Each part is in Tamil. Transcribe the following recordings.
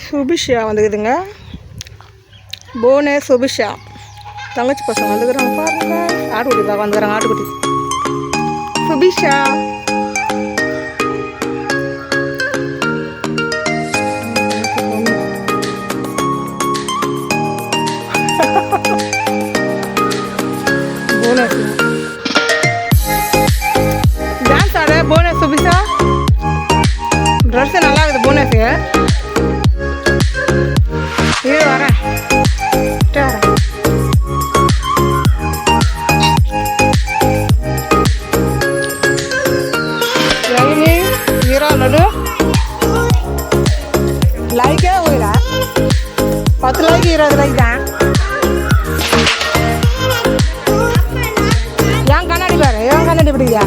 சுபிஷா வந்துக்குதுங்க. போனே சுபிஷா தங்கச்சி பசங்க வந்துக்கிறாங்க பாருங்க. ஆட்டுக்குட்டி பார்க்க வந்துக்கிறாங்க. ஆட்டுக்குட்டி சுபிஷா. போனஸ் டான்ஸ் ஆட போனஸ் சுபிஷா. ட்ரெஸ் நல்லா இருக்குது போனஸு. இது வரேன் లడ్డు లైకే పోయిరా 10 లైక్ 20 లైక్ தான். ஏன் கண்ணாடி பாரு, ஏன் கண்ணாடி பிடிக்கியா?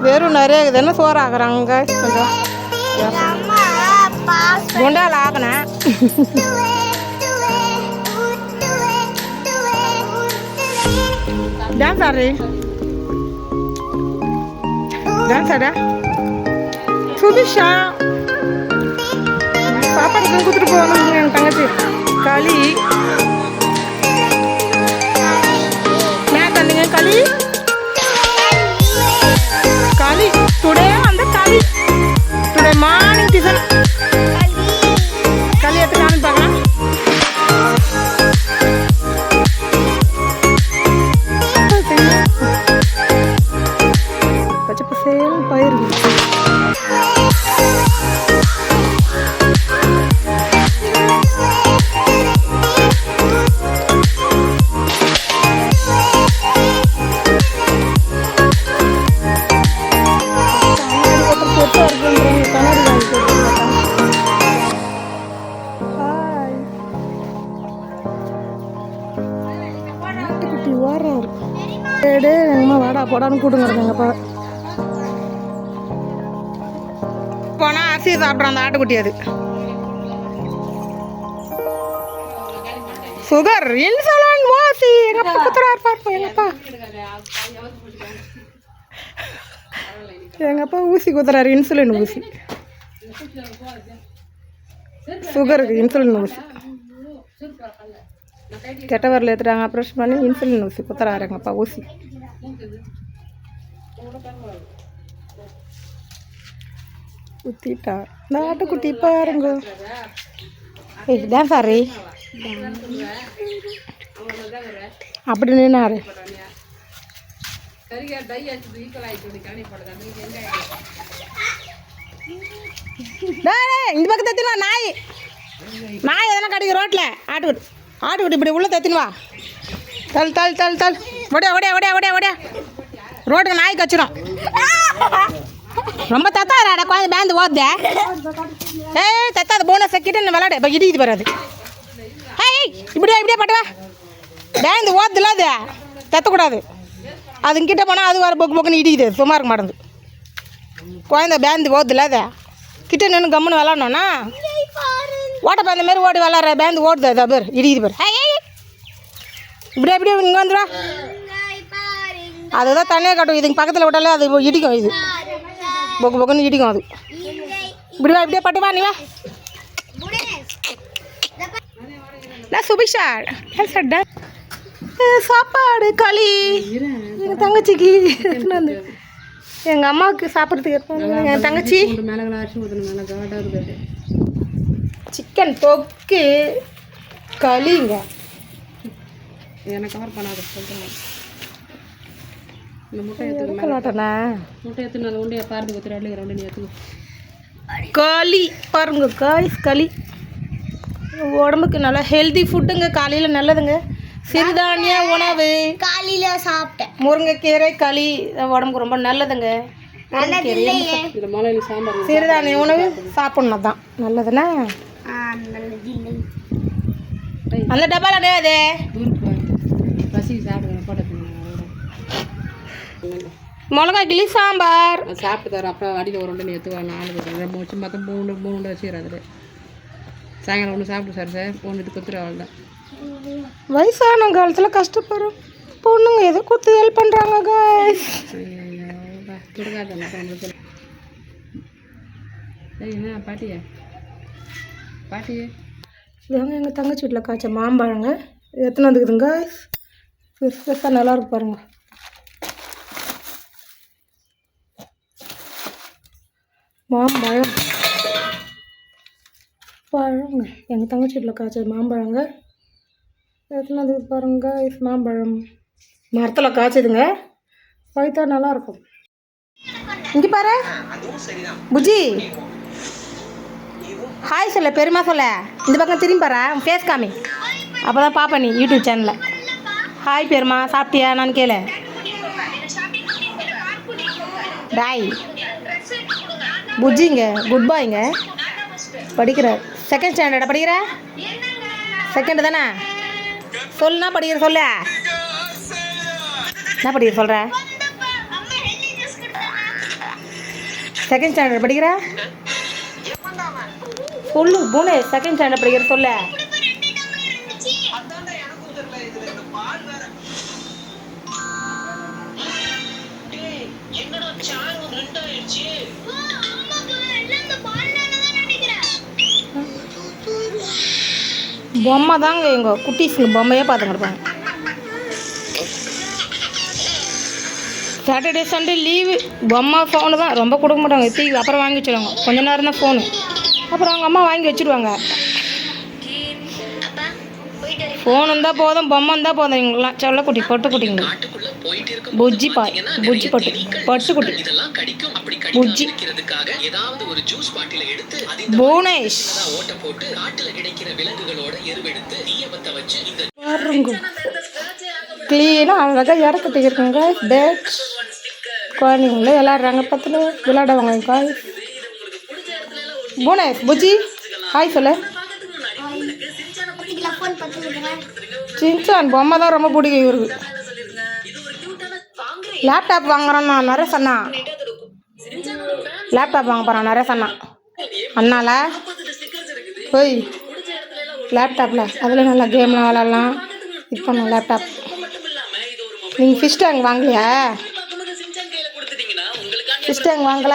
வெறும் நிறைய இருக்குது. என்ன சோறு ஆக்குறாங்க கொஞ்சம் குண்டால் ஆக்கினேன். டான்ஸ் ஆடு, டான்ஸ் ஆட சுபிஷா. சாப்பாடு கொடுத்துட்டு போகணும் என் தங்கச்சி களி. மேட்ச் வந்தீங்க களி களி டுடே வந்து களி. டுடே மார்னிங் டிஃபன் களி எடுத்து காமி பார்க்கலாம். பச்சை பசேல் பயிர் வாடா போடான்னு கூட்டுங்கிறதுங்கப்பா. போனால் அரிசி சாப்பிட்றோம் அந்த ஆட்டுக்குட்டி. அது சுகர் இன்சுலின் வாசி. எங்கப்பா குத்துறாரு பார்ப்போம். எங்கப்பா ஊசி குத்துறாரு, இன்சுலின் ஊசி. சுகருக்கு இன்சுலின் ஊசி. கெட்ட வரல ஏற்றுட்டாங்க, ஆப்ரேஷன் பண்ணி இன்சுலின் ஊசி குத்துறாரு எங்கப்பா ஊசி. குத்திட்டா இந்த ஆட்டுக்குட்டி பாருங்க. இதுதான் சாரி அப்படி நின்னாரு. இந்த பக்கம் தத்தினுவா நாய். நாய் எதனா கிடைக்கும் ரோட்டில். ஆட்டுக்குட்டி இப்படி உள்ள தத்தினுவா. தள் தள் தள் தள் ஒடியா ஒடியா ஒடியா ஒடியா ஒடியா. ரோட்டுக்கு நாய் கச்சிடும். ரொம்ப தத்தாடா குழந்தை பேந்து ஓடுத. ஏய் தத்தாத போனஸ் கிட்ட விளாடு. இப்போ இடிக்குது வராது. ஏய் இப்படியா இப்படியே பட்டுவா. பேந்து ஓடுதுல அது தத்தக்கூடாது. அதுங்கிட்ட போனால் அது வர பொக்கு பொக்குன்னு இடிக்குது. சும்மா இருக்க மாட்டேங்குது. குழந்தை பேந்து ஓடுதுல அதை கிட்ட நின்று கம்முன்னு விளாட்ணுன்னா ஓட்ட பேந்த மாரி ஓடி விளாட்ற. பேந்து ஓடுது அது பேர் இடிக்குது பேர். ஏய் இப்படியா இப்படியே இங்கே வந்துடா. அதுதான் தண்ணியாக காட்டும். இதுங்க பக்கத்தில் விட்டாலே அது இடிக்கும். இது பொக்கு பொக்குன்னு இடிக்கும். அது இப்படிவா இப்படியே பட்டுவா. நீ வா. நான் சுபிஷா சாப்பிட்டேன். சாப்பாடு களி எங்கள் தங்கச்சிக்கு வந்து எங்கள் அம்மாவுக்கு சாப்பிட்றதுக்கு என் தங்கச்சி சிக்கன் தொக்கு களிங்க. எனக்கு கவர் பண்ணாத சொல்கிறேன். இந்த முட்டை எடுத்துக்கலாட்டண்ணா. முட்டை எடுத்து நல்லா உண்டையா பாருங்க. கொத்துறாள் ரெண்டு நீ எடுத்துக்கோ. களி பாருங்க காய்ஸ் களி உடம்புக்கு நல்லா ஹெல்தி ஃபுட்டுங்க. காலையில் நல்லதுங்க. சிறுதானிய உணவு காலையில் சாப்பிட்டேன். முருங்கைக்கீரை களி உடம்புக்கு ரொம்ப நல்லதுங்க. சிறுதானிய உணவு சாப்பிட்ணும் தான் நல்லதுண்ணா. அந்த டப்பால அது பசி சாப்பிடுங்க. போட்ட மிளகா கிளி சாம்பார் சாப்பிட்டு தரோம். அப்புறம் அடியில் ஒரு 2 எடுத்துவாங்க. 4 சும்மா 3 வச்சுக்கிறேன். அதில் சாயங்காலம் ஒன்று சாப்பிட்டு சார் 1 இது கொத்துரு. அவ்வளோதான். வயசான காலத்தில் கஷ்டப்படுறோம் பொண்ணுங்க எதோ கொடுத்து ஹெல்ப் பண்ணுறாங்க காய்ஸ். என்ன பாட்டியா பாட்டியே இதாங்க எங்கள் தங்கச்சி வீட்டில் காய்ச்ச மாம்பழங்க எத்தனை வந்துக்குதுங்க பெருசாக நல்லா இருக்கு பாருங்க. மாம்பழம் பழங்க எங்கள் தங்கச்சி வீட்டில் காய்ச்ச மாம்பழங்க எத்தனை வந்துக்குது பாருங்க. மாம்பழம் மரத்தில் காய்ச்சதுங்க பழுத்தா நல்லாயிருக்கும். இங்கே பாரு புஜி ஹாய் சொல்ல பெருமா சொல்ல இந்த பக்கம் திரும்பி பாரு உன் ஃபேஸ் காமி அப்போ தான் பாப்பா நீ யூடியூப் சேனலில். ஹாய் பெருமா சாப்பிட்டியா நான் கேளு டாய் புஜிங்க குட் பாய்ங்க படிக்கிறார் செகண்ட் ஸ்டாண்டர்டா படிக்கிற செகண்டு தானே சொல்லுனா படிக்கிற சொல்ல என்ன படிக்கிற சொல்கிற செகண்ட் ஸ்டாண்டர்ட் படிக்கிற சொல்லு போனே செகண்ட் ஸ்டாண்டர்ட் படிக்கிற சொல்ல. பொம்மை தாங்க எங்க குட்டீஸுங்க பொம்மையே பார்த்துங்க இருப்பாங்க. சாட்டர்டே சண்டே லீவு பொம்மை ஃபோனு தான் ரொம்ப கொடுக்க மாட்டாங்க தீவி அப்புறம் வாங்கி வச்சுருவாங்க கொஞ்ச நேரம் தான் ஃபோனு அப்புறம் அவங்க அம்மா வாங்கி வச்சுருவாங்க. ஃபோன் இருந்தால் போதும் பொம்மை இருந்தால் போதும் இவங்களுக்குலாம் செல்லக்குட்டி பொட்டுக்குட்டிங்க புஜ்ஜி பாய் புஜ்ஜி பொட்டுக்குட்டி புஜ்ஜி புவனேஷ் பாருங்க க்ளீனாக அழகாக இறக்கட்டு இருக்குங்க. பேட் குழந்தைங்கள விளாட்றாங்க பத்துல விளாடுவாங்க காய். புவனேஷ் புஜ்ஜி ஹாய் சொல்லு. சின்சான் பொம்மை தான் ரொம்ப பிடிக்கும் இவருக்கு. லேப்டாப் வாங்குறோம் நான் நிறைய சொன்னான் லேப்டாப் வாங்க போகிறான் நிறைய சொன்னான் அண்ணால போய் லேப்டாப்பில் அதில் நல்லா கேம்லாம் விளாட்லாம் இது பண்ண லேப்டாப். நீங்கள் ஃபிஷ் டேங்க் வாங்கலையா ஃபிஷ் டேங்க் வாங்கல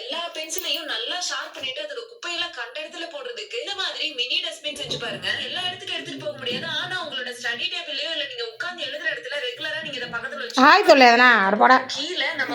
எல்லா பென்சிலையும் நல்லா ஷார்ப் பண்ணிட்டு அதோட குப்பையெல்லாம் கண்ட இடத்துல போடுறதுக்கு இந்த மாதிரி மினி டஸ்ட்பின் செஞ்சு பாருங்க. எல்லா இடத்துக்கும் எடுத்துட்டு போக முடியாது, ஆனா உங்களோட ஸ்டடி டேபிள்லயோ இல்ல நீங்க உட்கார்ந்து எழுதுற இடத்துல ரெகுலரா நீங்க இதை பக்கத்துல ஹாய் சொல்லு எதனா கீழே நம்ம